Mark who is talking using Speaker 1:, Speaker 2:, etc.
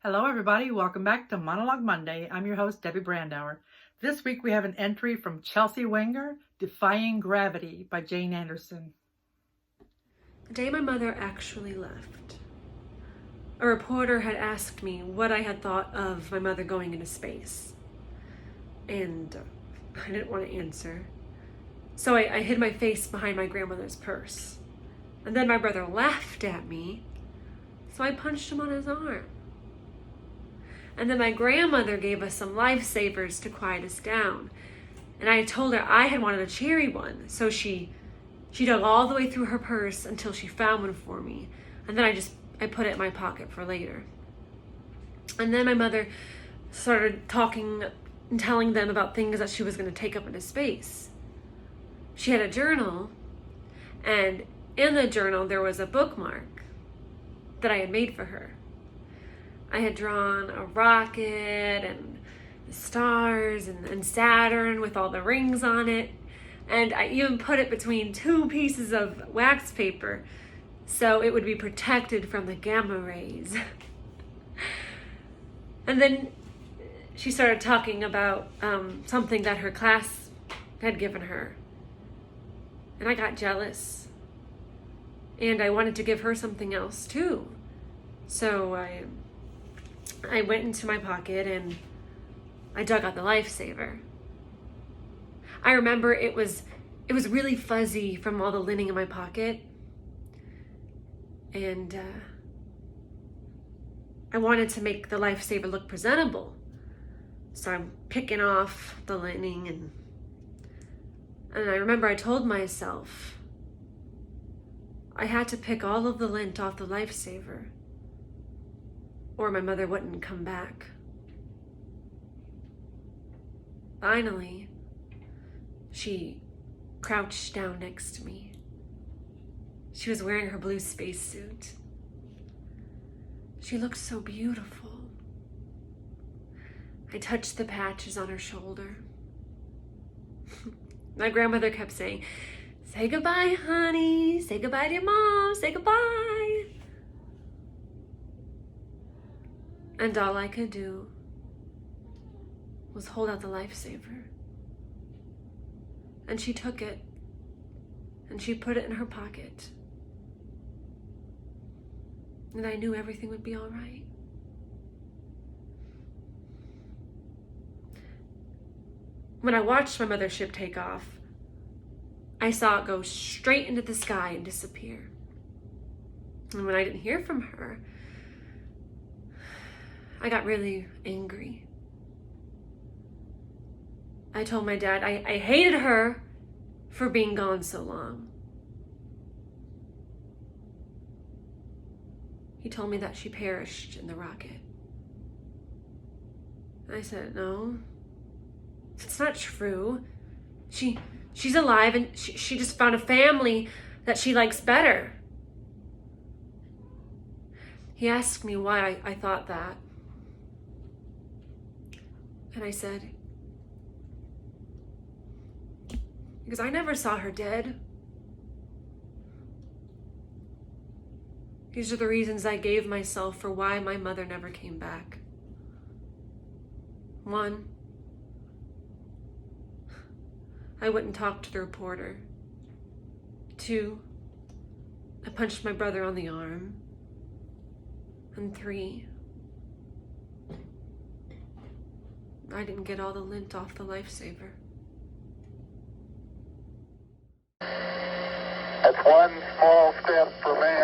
Speaker 1: Hello, everybody. Welcome back to Monologue Monday. I'm your host, Debbie Brandauer. This week we have an entry from Chelsea Wenger, Defying Gravity by Jane Anderson.
Speaker 2: The day my mother actually left, a reporter had asked me what I had thought of my mother going into space. And I didn't want to answer. So I hid my face behind my grandmother's purse. And then my brother laughed at me, so I punched him on his arm. And then my grandmother gave us some lifesavers to quiet us down. And I told her I had wanted a cherry one, so she dug all the way through her purse until she found one for me. And then I put it in my pocket for later. And then my mother started talking and telling them about things that she was going to take up into space. She had a journal, and in the journal there was a bookmark that I had made for her. I had drawn a rocket and the stars and Saturn with all the rings on it. And I even put it between two pieces of wax paper so it would be protected from the gamma rays. And then she started talking about something that her class had given her. And I got jealous. And I wanted to give her something else too. So I went into my pocket and I dug out the lifesaver. I remember it was really fuzzy from all the linen in my pocket. And I wanted to make the lifesaver look presentable. So I'm picking off the linen and I remember I told myself I had to pick all of the lint off the lifesaver or my mother wouldn't come back. Finally, she crouched down next to me. She was wearing her blue spacesuit. She looked so beautiful. I touched the patches on her shoulder. My grandmother kept saying, "Say goodbye, honey. Say goodbye to your mom. Say goodbye." And all I could do was hold out the lifesaver. And she took it and she put it in her pocket. And I knew everything would be all right. When I watched my mother's ship take off, I saw it go straight into the sky and disappear. And when I didn't hear from her, I got really angry. I told my dad I hated her for being gone so long. He told me that she perished in the rocket. I said, "No, it's not true. She's alive and she just found a family that she likes better." He asked me why I thought that. And I said, "Because I never saw her dead. These are the reasons I gave myself for why my mother never came back. 1, I wouldn't talk to the reporter. 2, I punched my brother on the arm. And 3, I didn't get all the lint off the lifesaver."
Speaker 3: That's one small step for man.